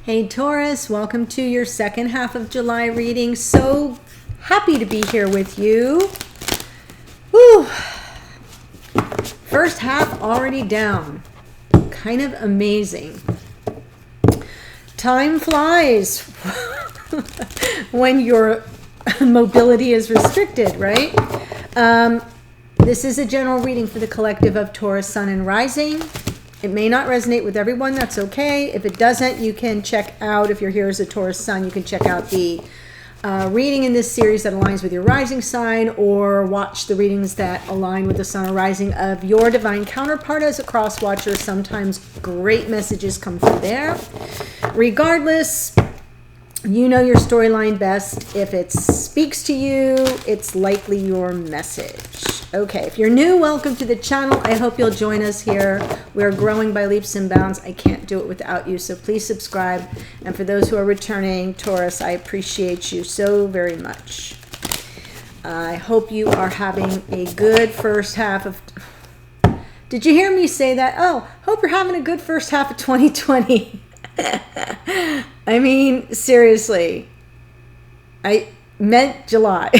Hey Taurus, welcome to your second half of July reading. So happy to be here with you. Whew. First half already down. Kind of amazing. Time flies when your mobility is restricted, right? This is a general reading for the collective of Taurus, Sun, and Rising. It may not resonate with everyone. That's okay. If it doesn't, you can check out, if you're here as a Taurus Sun, you can check out the reading in this series that aligns with your rising sign, or watch the readings that align with the Sun or Rising of your divine counterpart as a cross watcher. Sometimes great messages come through there. Regardless, you know your storyline best. If it speaks to you, it's likely your message. Okay, if you're new, welcome to the channel. I hope you'll join us here. We're growing by leaps and bounds. I can't do it without you, so please subscribe. And for those who are returning, Taurus, I appreciate you so very much. I hope you are having a good first half of... Did you hear me say that? Oh, hope you're having a good first half of 2020. I mean, seriously. I meant July.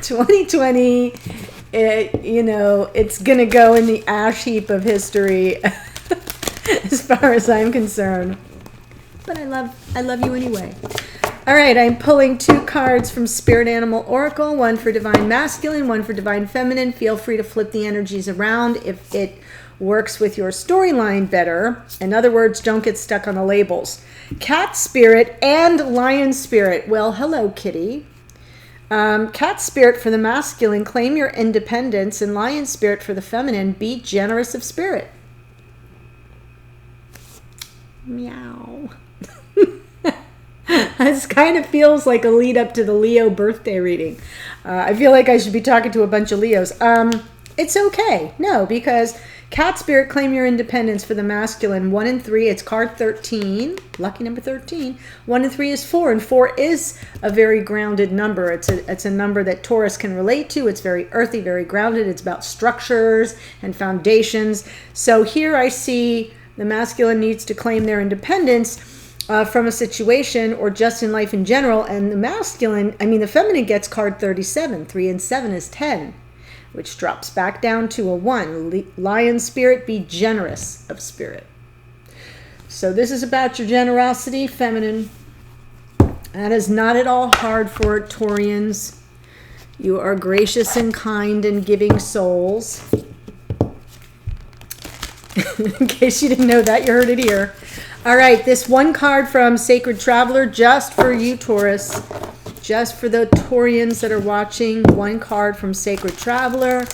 2020, it's gonna go in the ash heap of history as far as I'm concerned. But I love you anyway. All right, I'm pulling 2 cards from Spirit Animal Oracle, one for Divine Masculine, one for Divine Feminine. Feel free to flip the energies around if it works with your storyline better. In other words, don't get stuck on the labels. Cat Spirit and Lion Spirit. Well, hello, kitty. Cat Spirit for the masculine, claim your independence, and Lion Spirit for the feminine, be generous of spirit. Meow. This kind of feels like a lead up to the Leo birthday reading. I feel like I should be talking to a bunch of Leos. It's okay. No, because Cat Spirit, claim your independence for the masculine. 1 and 3, it's card 13. Lucky number 13. 1 and 3 is 4, and 4 is a very grounded number. It's a number that Taurus can relate to. It's very earthy, very grounded. It's about structures and foundations. So here I see the masculine needs to claim their independence from a situation or just in life in general. And the feminine gets card 37. 3 and 7 is 10. Which drops back down to a 1. Lion Spirit, be generous of spirit. So this is about your generosity, feminine. That is not at all hard for Taurians. You are gracious and kind and giving souls. In case you didn't know that, you heard it here. All right, this one card from Sacred Traveler, just for you, Taurus. Just for the Taurians that are watching, one card from Sacred Traveler.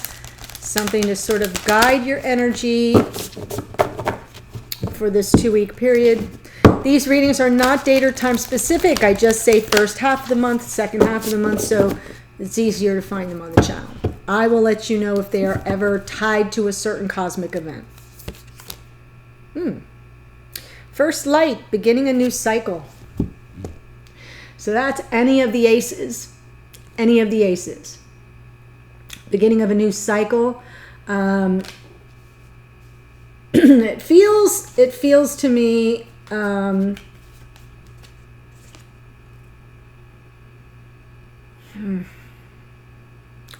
Something to sort of guide your energy for this 2-week period. These readings are not date or time specific. I just say first half of the month, second half of the month, so it's easier to find them on the channel. I will let you know if they are ever tied to a certain cosmic event. First light, beginning a new cycle. So that's any of the aces. Any of the aces. Beginning of a new cycle. It feels to me I'm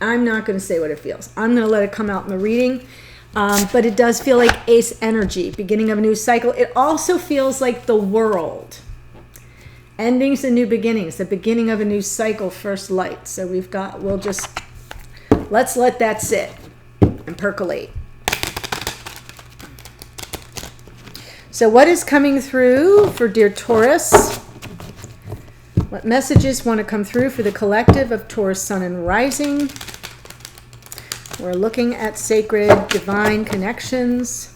not going to say what it feels. I'm going to let it come out in the reading. But it does feel like ace energy. Beginning of a new cycle. It also feels like the world. Endings and new beginnings, the beginning of a new cycle, first light. So let's let that sit and percolate. So what is coming through for dear Taurus? What messages want to come through for the collective of Taurus, Sun, and Rising? We're looking at sacred, divine connections.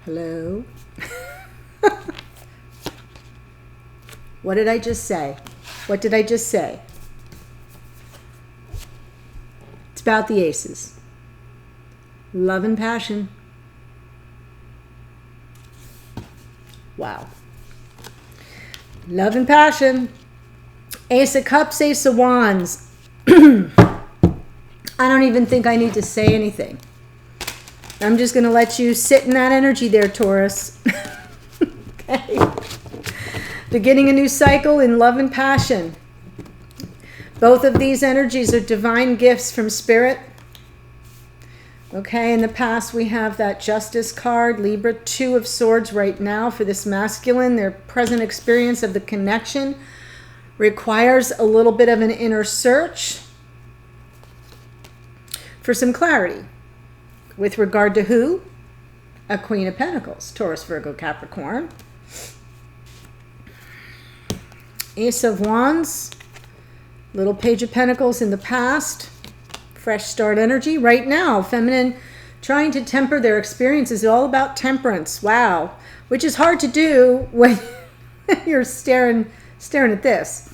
Hello? What did I just say? What did I just say? It's about the aces. Love and passion. Wow. Love and passion. Ace of Cups, Ace of Wands. I don't even think I need to say anything. I'm just going to let you sit in that energy there, Taurus. Okay. Beginning a new cycle in love and passion. Both of these energies are divine gifts from Spirit. Okay, in the past we have that Justice card, Libra, 2 of Swords right now for this masculine. Their present experience of the connection requires a little bit of an inner search for some clarity. With regard to who? A Queen of Pentacles, Taurus, Virgo, Capricorn. Ace of Wands, little Page of Pentacles in the past. Fresh start energy. Right now, feminine trying to temper their experiences. All about temperance. Wow. Which is hard to do when you're staring at this.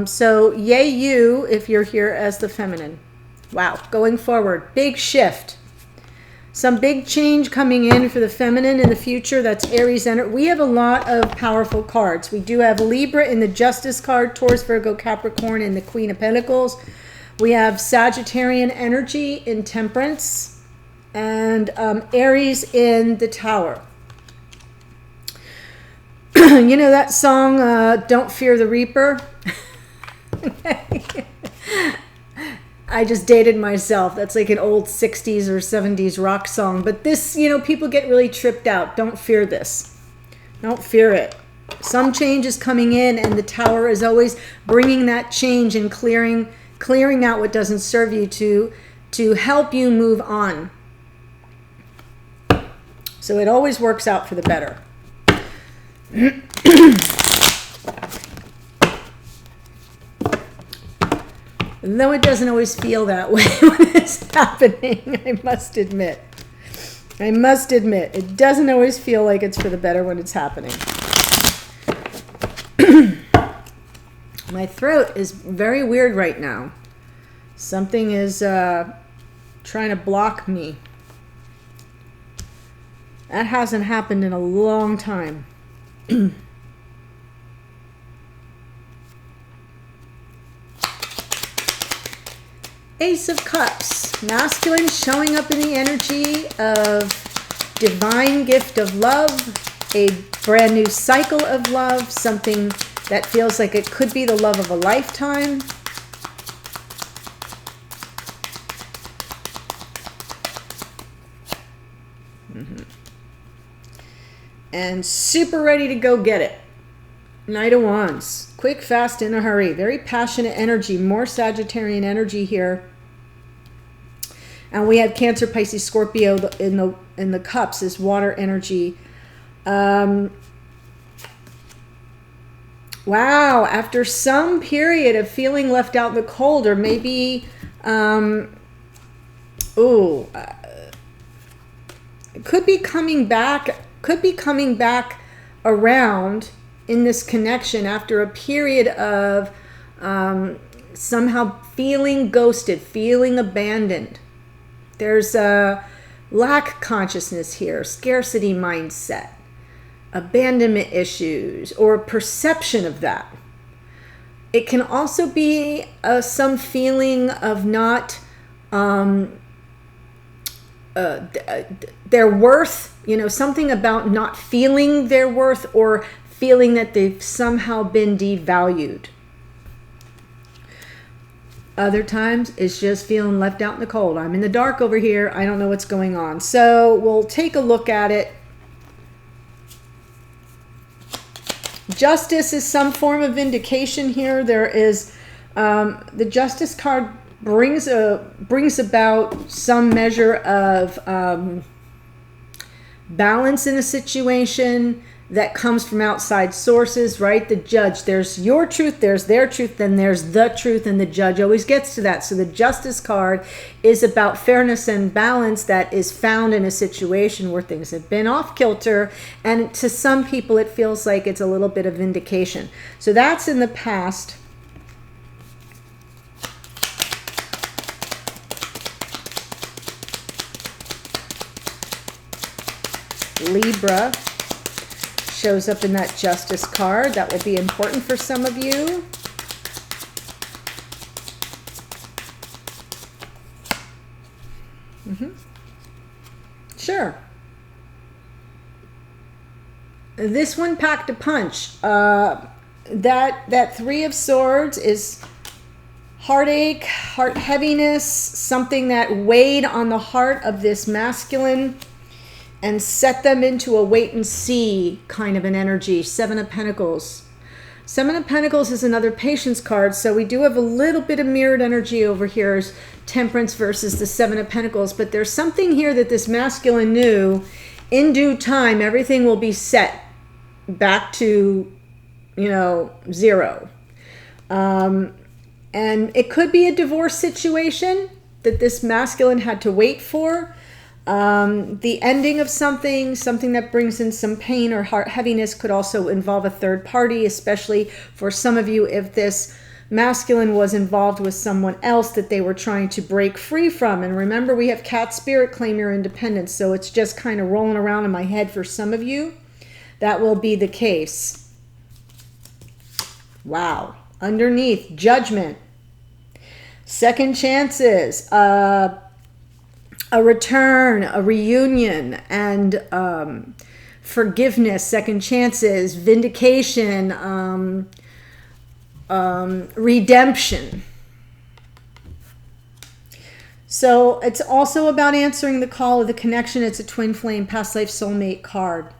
So yay you if you're here as the feminine. Wow. Going forward. Big shift. Some big change coming in for the feminine in the future. That's Aries energy. We have a lot of powerful cards. We do have Libra in the Justice card, Taurus, Virgo, Capricorn in the Queen of Pentacles. We have Sagittarian energy in Temperance and Aries in the Tower. You know that song, Don't Fear the Reaper? I just dated myself. That's like an old 60s or 70s rock song. But this, you know, people get really tripped out. Don't fear this. Don't fear it. Some change is coming in, and the Tower is always bringing that change and clearing out what doesn't serve you to help you move on. So it always works out for the better. Though it doesn't always feel that way when it's happening, I must admit. It doesn't always feel like it's for the better when it's happening. My throat is very weird right now. Something is trying to block me. That hasn't happened in a long time. Ace of Cups. Masculine showing up in the energy of divine gift of love, a brand new cycle of love, something that feels like it could be the love of a lifetime. And super ready to go get it. Knight of Wands. Quick, fast, in a hurry. Very passionate energy. More Sagittarian energy here. And we have Cancer, Pisces, Scorpio in the cups is water energy. Wow, after some period of feeling left out in the cold, or maybe, could be coming back around in this connection after a period of somehow feeling ghosted, feeling abandoned. There's a lack consciousness here, scarcity mindset, abandonment issues, or perception of that. It can also be some feeling of not their worth, you know, something about not feeling their worth or feeling that they've somehow been devalued. Other times it's just feeling left out in the cold. I'm in the dark over here. I don't know what's going on. So we'll take a look at it. Justice is some form of vindication here. There is the Justice card brings about some measure of balance in a situation that comes from outside sources, right? The Judge, there's your truth, there's their truth, then there's the truth, and the Judge always gets to that. So the Justice card is about fairness and balance that is found in a situation where things have been off kilter, and to some people it feels like it's a little bit of vindication. So that's in the past. Libra shows up in that Justice card. That will be important for some of you. Sure. This one packed a punch. That Three of Swords is heartache, heart heaviness, something that weighed on the heart of this masculine and set them into a wait and see kind of an energy. Seven of Pentacles. Seven of Pentacles is another patience card, so we do have a little bit of mirrored energy over here, Temperance versus the Seven of Pentacles, but there's something here that this masculine knew in due time everything will be set back to, you know, zero. And it could be a divorce situation that this masculine had to wait for. The ending of something that brings in some pain or heart heaviness could also involve a third party, especially for some of you if this masculine was involved with someone else that they were trying to break free from. And remember, we have cat spirit, claim your independence, so it's just kind of rolling around in my head for some of you. That will be the case. Wow. Underneath, Judgment. Second chances, a return, a reunion, and forgiveness, second chances, vindication, redemption. So it's also about answering the call of the connection. It's a twin flame, past life soulmate card.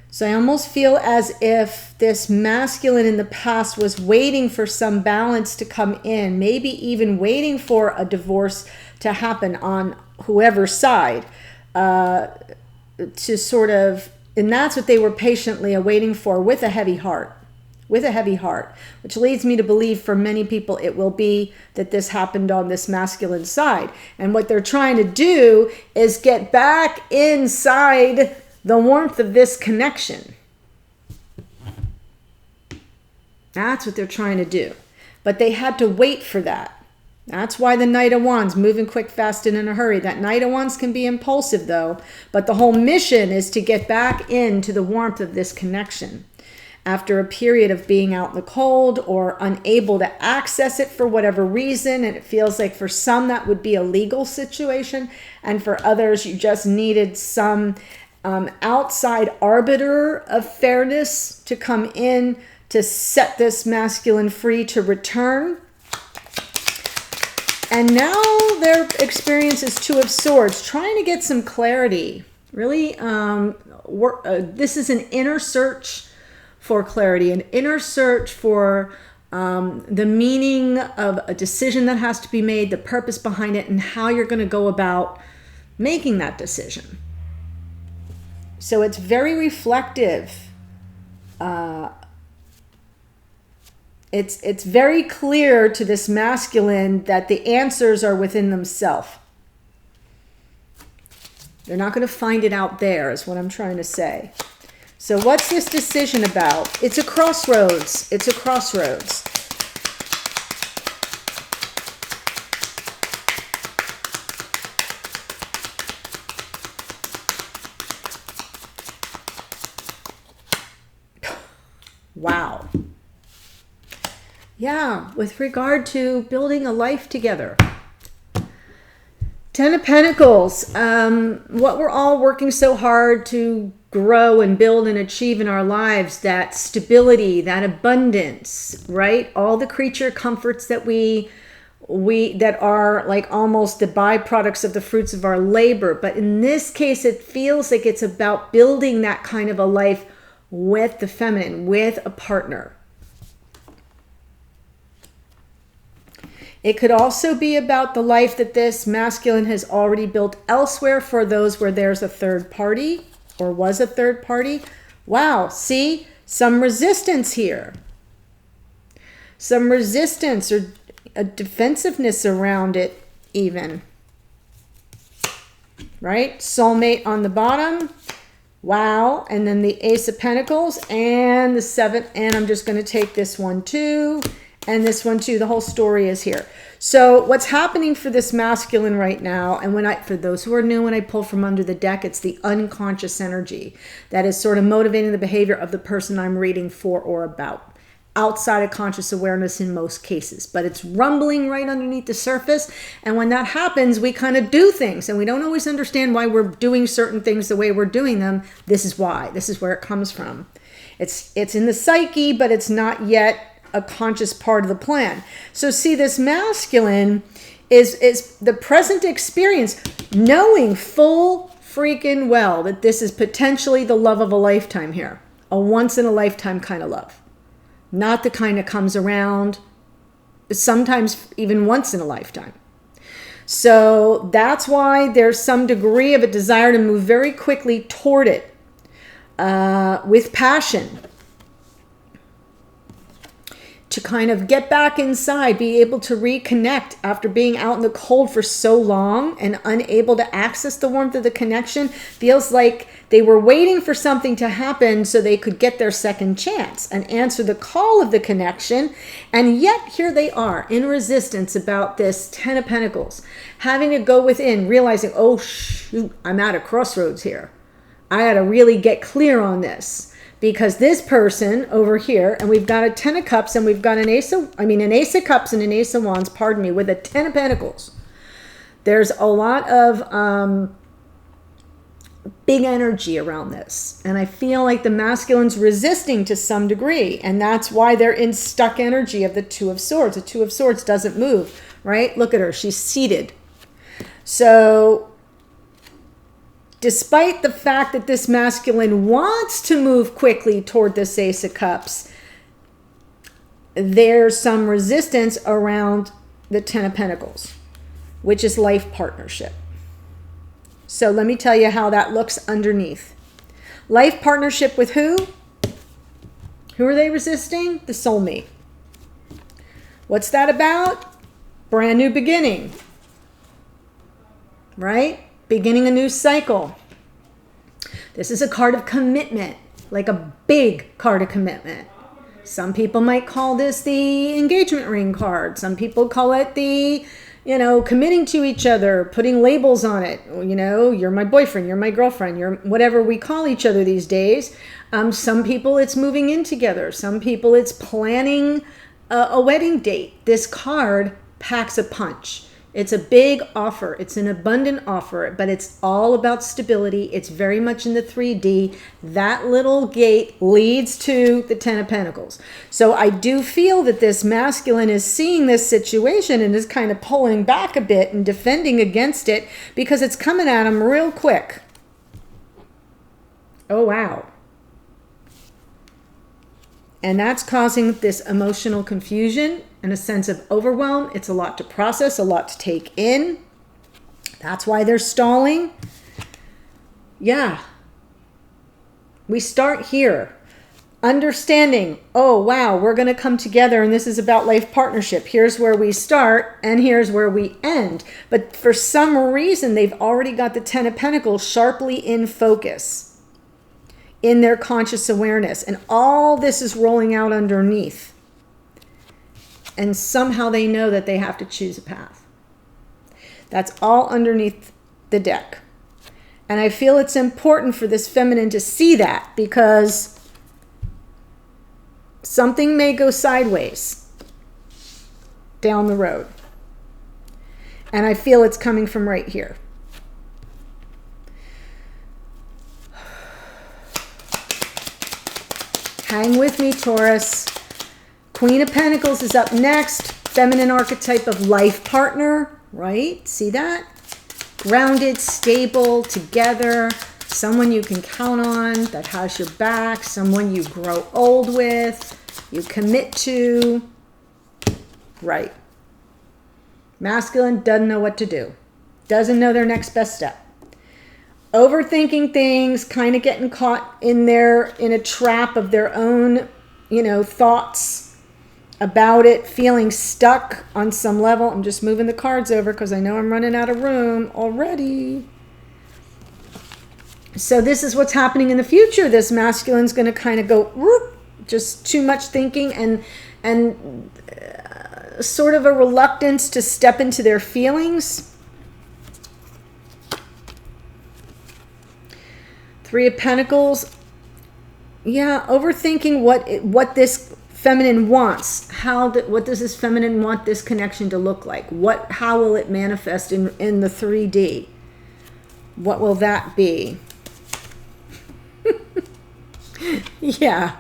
So I almost feel as if this masculine in the past was waiting for some balance to come in, maybe even waiting for a divorce to happen on whoever's side, to sort of, and that's what they were patiently awaiting for with a heavy heart, which leads me to believe for many people it will be that this happened on this masculine side. And what they're trying to do is get back inside the warmth of this connection. That's what they're trying to do. But they had to wait for that. That's why the Knight of Wands, moving quick, fast, and in a hurry. That Knight of Wands can be impulsive though, but the whole mission is to get back into the warmth of this connection. After a period of being out in the cold or unable to access it for whatever reason, and it feels like for some that would be a legal situation, and for others you just needed some outside arbiter of fairness to come in to set this masculine free to return. And now their experience is Two of Swords, trying to get some clarity. Really, this is an inner search for clarity, an inner search for the meaning of a decision that has to be made, the purpose behind it, and how you're going to go about making that decision. So it's very reflective. It's very clear to this masculine that the answers are within themselves. They're not going to find it out there, is what I'm trying to say. So what's this decision about? It's a crossroads. It's a crossroads. Wow. Yeah, with regard to building a life together. Ten of Pentacles, what we're all working so hard to grow and build and achieve in our lives, that stability, that abundance, right? All the creature comforts that we that are like almost the byproducts of the fruits of our labor. But in this case, it feels like it's about building that kind of a life with the feminine, with a partner. It could also be about the life that this masculine has already built elsewhere for those where there's a third party or was a third party. Wow, see, some resistance here. Some resistance or a defensiveness around it even. Right? Soulmate on the bottom. Wow. And then the Ace of Pentacles and the Seven. And I'm just going to take this one too. And this one too. The whole story is here. So what's happening for this masculine right now, and for those who are new, when I pull from under the deck, it's the unconscious energy that is sort of motivating the behavior of the person I'm reading for or about. outside of conscious awareness in most cases, but it's rumbling right underneath the surface. And when that happens, we kind of do things and we don't always understand why we're doing certain things the way we're doing them. This is why. This is where it comes from. It's in the psyche, but it's not yet a conscious part of the plan. So see, this masculine is the present experience, knowing full freaking well that this is potentially the love of a lifetime here, a once in a lifetime kind of love. Not the kind that comes around sometimes even once in a lifetime. So that's why there's some degree of a desire to move very quickly toward it with passion. To kind of get back inside, be able to reconnect after being out in the cold for so long and unable to access the warmth of the connection. Feels like they were waiting for something to happen so they could get their second chance and answer the call of the connection. And yet here they are in resistance about this 10 of Pentacles, having to go within, realizing, oh shoot, I'm at a crossroads here. I got to really get clear on this. Because this person over here, and we've got a 10 of Cups, and we've got an Ace of Cups and an Ace of Wands, pardon me, with a 10 of Pentacles. There's a lot of big energy around this. And I feel like the masculine's resisting to some degree. And that's why they're in stuck energy of the Two of Swords. The Two of Swords doesn't move, right? Look at her. She's seated. So despite the fact that this masculine wants to move quickly toward this Ace of Cups, there's some resistance around the 10 of Pentacles, which is life partnership. So let me tell you how that looks underneath. Life partnership with who? Who are they resisting? The soulmate. What's that about? Brand new beginning, right? Beginning a new cycle. This is a card of commitment, like a big card of commitment. Some people might call this the engagement ring card. Some people call it the, committing to each other, putting labels on it. You're my boyfriend, you're my girlfriend, you're whatever we call each other these days. Some people it's moving in together. Some people it's planning a wedding date. This card packs a punch. It's a big offer. It's an abundant offer, but it's all about stability. It's very much in the 3D. That little gate leads to the 10 of Pentacles. So I do feel that this masculine is seeing this situation and is kind of pulling back a bit and defending against it because it's coming at him real quick. Oh, wow. And that's causing this emotional confusion and a sense of overwhelm. It's a lot to process, a lot to take in. That's why they're stalling. Yeah. We start here. Understanding, oh, wow, we're going to come together and this is about life partnership. Here's where we start and here's where we end. But for some reason, they've already got the 10 of Pentacles sharply in focus in their conscious awareness. And all this is rolling out underneath. And somehow they know that they have to choose a path. That's all underneath the deck. And I feel it's important for this feminine to see that because something may go sideways down the road. And I feel it's coming from right here. Hang with me, Taurus. Queen of Pentacles is up next. Feminine archetype of life partner, right? See that? Grounded, stable, together. Someone you can count on that has your back. Someone you grow old with. You commit to. Right. Masculine doesn't know what to do. Doesn't know their next best step. Overthinking things, kind of getting caught in a trap of their own, thoughts about it, feeling stuck on some level. I'm just moving the cards over because I know I'm running out of room already. So this is what's happening in the future. This masculine's going to kind of go, whoop, just too much thinking and sort of a reluctance to step into their feelings. 3 of Pentacles. Yeah, overthinking what this feminine wants. What does this feminine want this connection to look like? How will it manifest in the 3D? What will that be? Yeah.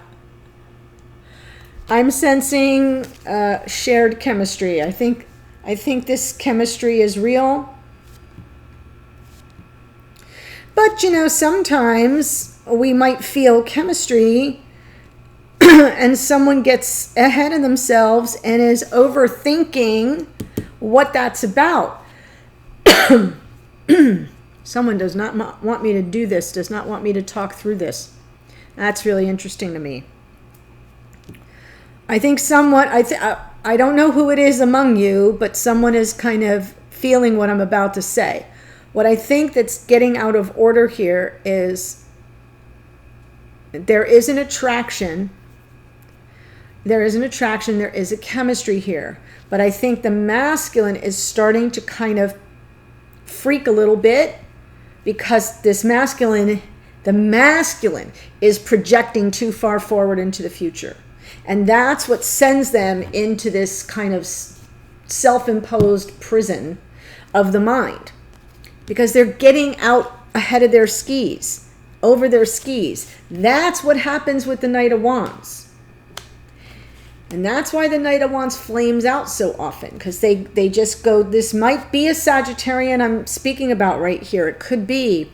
I'm sensing shared chemistry. I think this chemistry is real. But, you know, sometimes we might feel chemistry and someone gets ahead of themselves and is overthinking what that's about. Someone does not want me to do this, does not want me to talk through this. That's really interesting to me. I think I don't know who it is among you, but someone is kind of feeling what I'm about to say. What I think that's getting out of order here is there is an attraction. There is a chemistry here. But I think the masculine is starting to kind of freak a little bit because the masculine is projecting too far forward into the future. And that's what sends them into this kind of self-imposed prison of the mind. Because they're getting out ahead of their skis, over their skis. That's what happens with the Knight of Wands. And that's why the Knight of Wands flames out so often. Because they just go, this might be a Sagittarian I'm speaking about right here. It could be.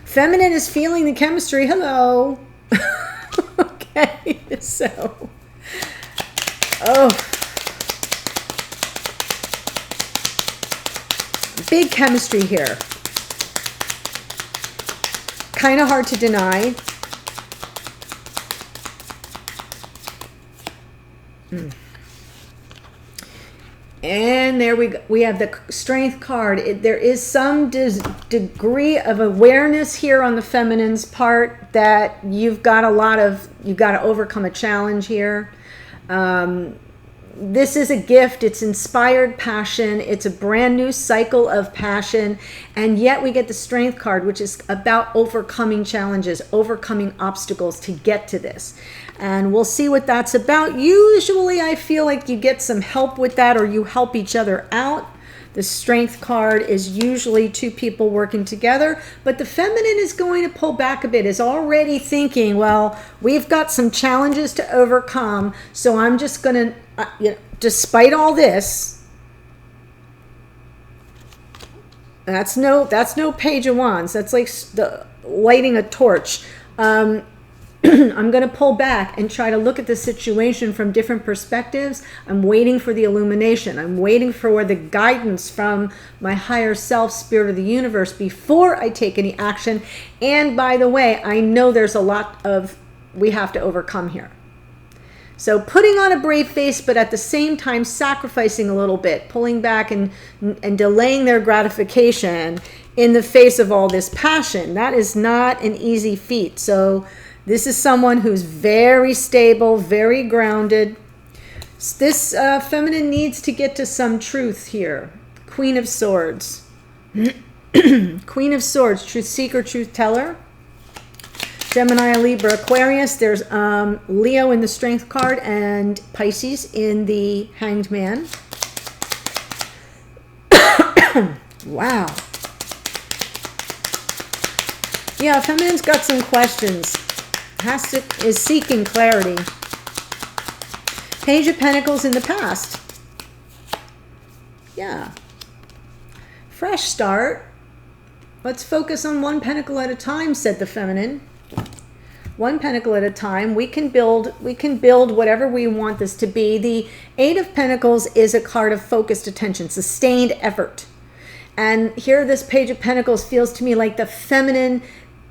Feminine is feeling the chemistry. Hello. Okay, so. Oh. Big chemistry here. Kind of hard to deny. And there we have the Strength card. There is some degree of awareness here on the feminine's part that you've got to overcome a challenge here. This is a gift. It's inspired passion. It's a brand new cycle of passion. And yet we get the Strength card, which is about overcoming challenges, overcoming obstacles to get to this. And we'll see what that's about. Usually I feel like you get some help with that, or you help each other out. The Strength card is usually two people working together, but the feminine is going to pull back a bit, is already thinking, well, we've got some challenges to overcome, so I'm just going to, despite all this, that's no Page of Wands. That's like lighting a torch. I'm going to pull back and try to look at the situation from different perspectives. I'm waiting for the illumination. I'm waiting for the guidance from my higher self, spirit of the universe, before I take any action. And by the way, I know there's a lot we have to overcome here. So putting on a brave face, but at the same time sacrificing a little bit, pulling back and delaying their gratification in the face of all this passion. That is not an easy feat. So this is someone who's very stable, very grounded. This feminine needs to get to some truth here. Queen of Swords. Queen of Swords, truth seeker, truth teller. Gemini, Libra, Aquarius. There's Leo in the Strength card and Pisces in the Hanged Man. Wow. Yeah, feminine's got some questions. Is seeking clarity. Page of Pentacles in the past. Yeah. Fresh start. Let's focus on one pentacle at a time, said the feminine. One pentacle at a time. We can build whatever we want this to be. The Eight of Pentacles is a card of focused attention, sustained effort. And here this Page of Pentacles feels to me like the feminine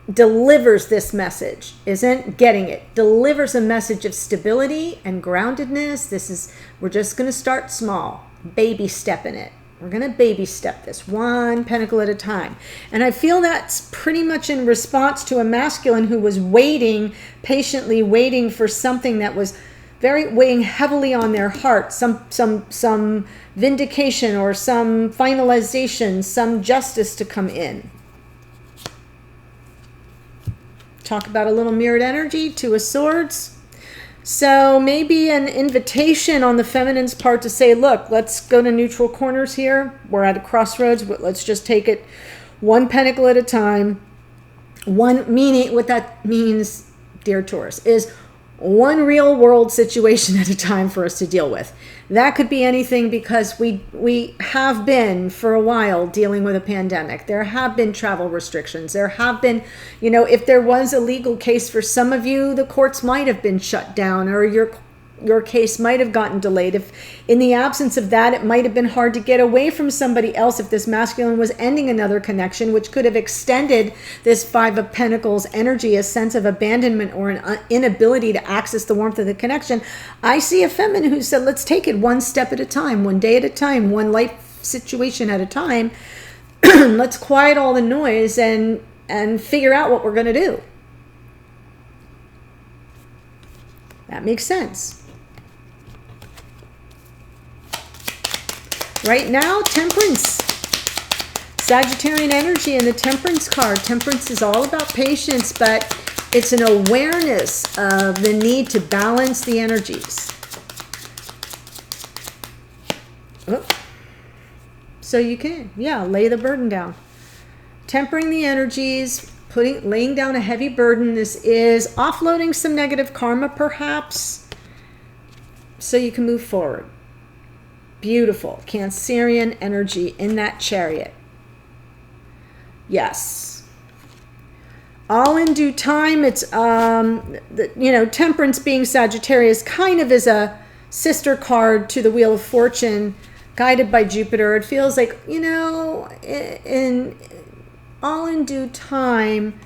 delivers this message, isn't getting it, delivers a message of stability and groundedness. We're just going to start small, baby step in it. We're going to baby step this one pentacle at a time. And I feel that's pretty much in response to a masculine who was patiently waiting for something that was weighing heavily on their heart, some vindication or some finalization, some justice to come in. Talk about a little mirrored energy, Two of Swords. So maybe an invitation on the feminine's part to say, look, let's go to neutral corners here. We're at a crossroads, but let's just take it one pentacle at a time. What that means, dear Taurus, is one real world situation at a time for us to deal with. That could be anything, because we have been for a while dealing with a pandemic. There have been travel restrictions. There have been, if there was a legal case for some of you, the courts might have been shut down, or your case might have gotten delayed. If in the absence of that, it might have been hard to get away from somebody else if this masculine was ending another connection, which could have extended this Five of Pentacles energy, a sense of abandonment or an inability to access the warmth of the connection. I see a feminine who said, let's take it one step at a time, one day at a time, one life situation at a time. Let's quiet all the noise and figure out what we're going to do. That makes sense. Right now, Temperance. Sagittarian energy in the Temperance card. Temperance is all about patience, but it's an awareness of the need to balance the energies. Oh. So you can, lay the burden down. Tempering the energies, laying down a heavy burden. This is offloading some negative karma, perhaps, so you can move forward. Beautiful. Cancerian energy in that Chariot. Yes. All in due time. It's, Temperance being Sagittarius kind of is a sister card to the Wheel of Fortune, guided by Jupiter. It feels like, all in due time,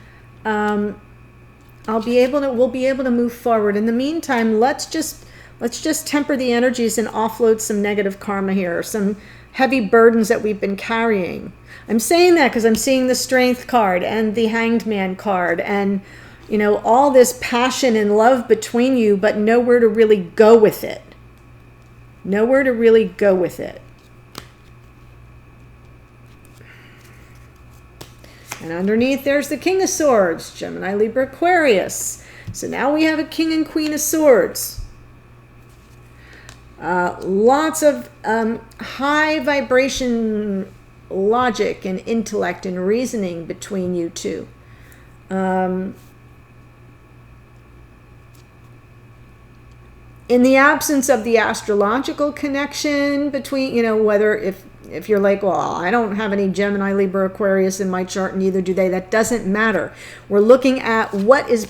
we'll be able to move forward. In the meantime, let's just temper the energies and offload some negative karma here, some heavy burdens that we've been carrying. I'm saying that because I'm seeing the Strength card and the Hanged Man card, and all this passion and love between you, but nowhere to really go with it. Nowhere to really go with it. And underneath, there's the King of Swords, Gemini, Libra, Aquarius. So now we have a King and Queen of Swords. Lots of high vibration logic and intellect and reasoning between you two. In the absence of the astrological connection between, whether if you're like, well, I don't have any Gemini, Libra, Aquarius in my chart, neither do they. That doesn't matter. We're looking at what's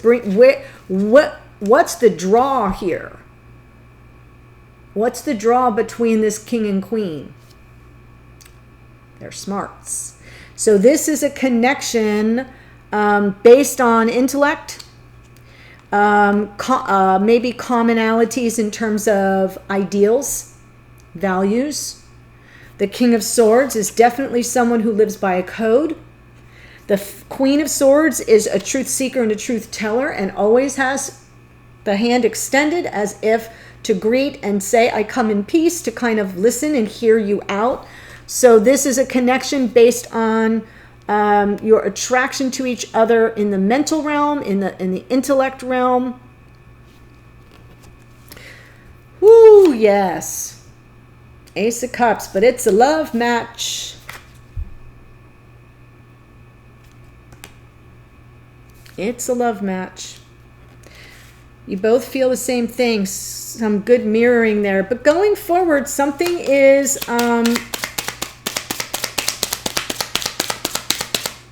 the draw here. What's the draw between this King and Queen? Their smarts. So this is a connection based on intellect, maybe commonalities in terms of ideals, values. The King of Swords is definitely someone who lives by a code. The Queen of Swords is a truth seeker and a truth teller, and always has the hand extended as if to greet and say, I come in peace, to kind of listen and hear you out. So this is a connection based on your attraction to each other in the mental realm, in the intellect realm. Woo, yes. Ace of Cups, but it's a love match. It's a love match. You both feel the same thing, some good mirroring there. But going forward, something is...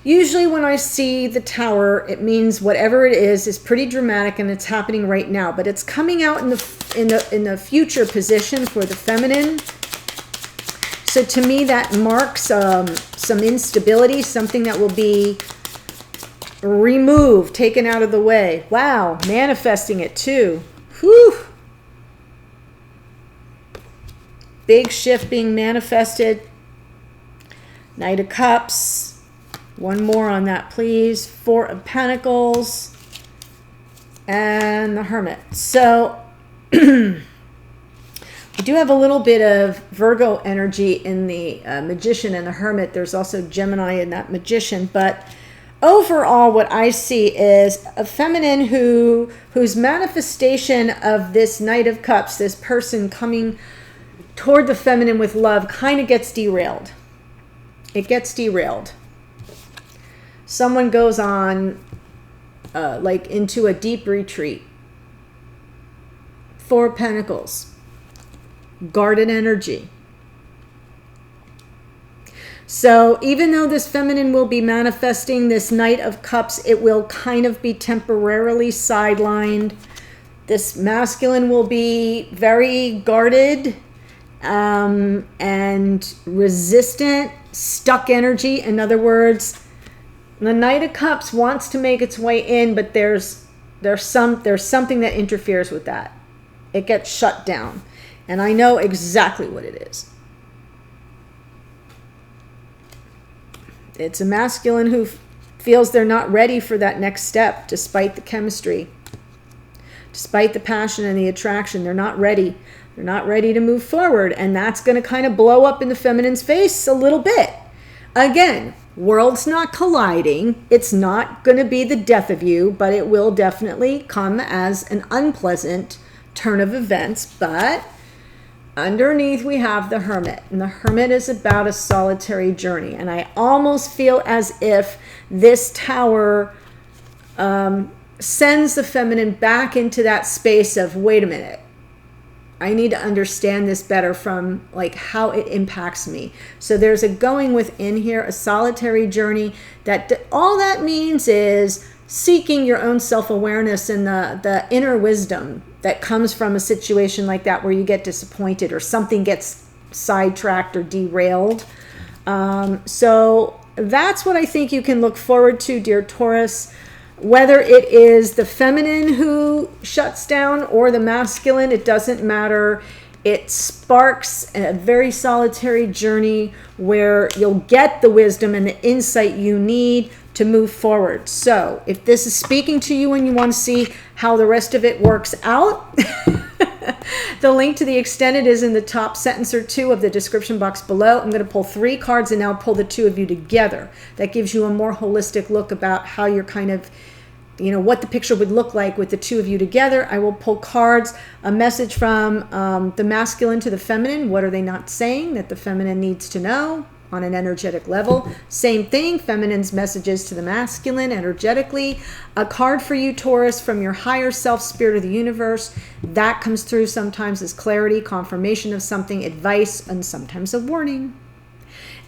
usually when I see the Tower, it means whatever it is pretty dramatic and it's happening right now. But it's coming out in the future position for the feminine. So to me, that marks some instability, something that will be removed, taken out of the way. Wow, manifesting it too. Whew. Big shift being manifested. Knight of Cups. One more on that, please. Four of Pentacles. And the Hermit. So, I do have a little bit of Virgo energy in the Magician and the Hermit. There's also Gemini in that Magician, but overall, what I see is a feminine whose manifestation of this Knight of Cups, this person coming toward the feminine with love, kind of gets derailed. It gets derailed. Someone goes on like into a deep retreat. 4 of Pentacles. Guarded energy. So even though this feminine will be manifesting this Knight of Cups, it will kind of be temporarily sidelined. This masculine will be very guarded and resistant, stuck energy. In other words, the Knight of Cups wants to make its way in, but there's something that interferes with that. It gets shut down. And I know exactly what it is. It's a masculine who feels they're not ready for that next step, despite the chemistry, despite the passion and the attraction. They're not ready. They're not ready to move forward. And that's going to kind of blow up in the feminine's face a little bit. Again, worlds not colliding. It's not going to be the death of you, but it will definitely come as an unpleasant turn of events. But underneath we have the Hermit, and the Hermit is about a solitary journey. And I almost feel as if this Tower sends the feminine back into that space of, wait a minute, I need to understand this better from like how it impacts me. So there's a going within here, a solitary journey, that all that means is seeking your own self-awareness and the inner wisdom that comes from a situation like that where you get disappointed or something gets sidetracked or derailed. So that's what I think you can look forward to, dear Taurus. Whether it is the feminine who shuts down or the masculine, it doesn't matter. It sparks a very solitary journey where you'll get the wisdom and the insight you need to move forward. So if this is speaking to you and you want to see how the rest of it works out, the link to the extended is in the top sentence or 2 of the description box below. I'm going to pull 3 cards and now pull the 2 of you together. That gives you a more holistic look about how you're kind of, you know, what the picture would look like with the 2 of you together. I will pull cards, a message from the masculine to the feminine. What are they not saying that the feminine needs to know on an energetic level? Same thing, feminine's messages to the masculine energetically. A card for you, Taurus, from your higher self, spirit of the universe. That comes through sometimes as clarity, confirmation of something, advice, and sometimes a warning.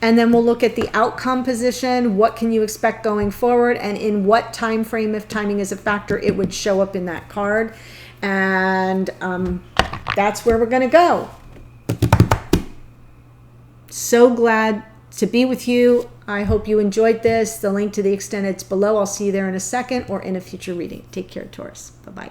And then we'll look at the outcome position. What can you expect going forward, and in what time frame, if timing is a factor, it would show up in that card. And that's where we're going to go. So glad to be with you. I hope you enjoyed this. The link to the extended is below. I'll see you there in a second or in a future reading. Take care, Taurus. Bye-bye.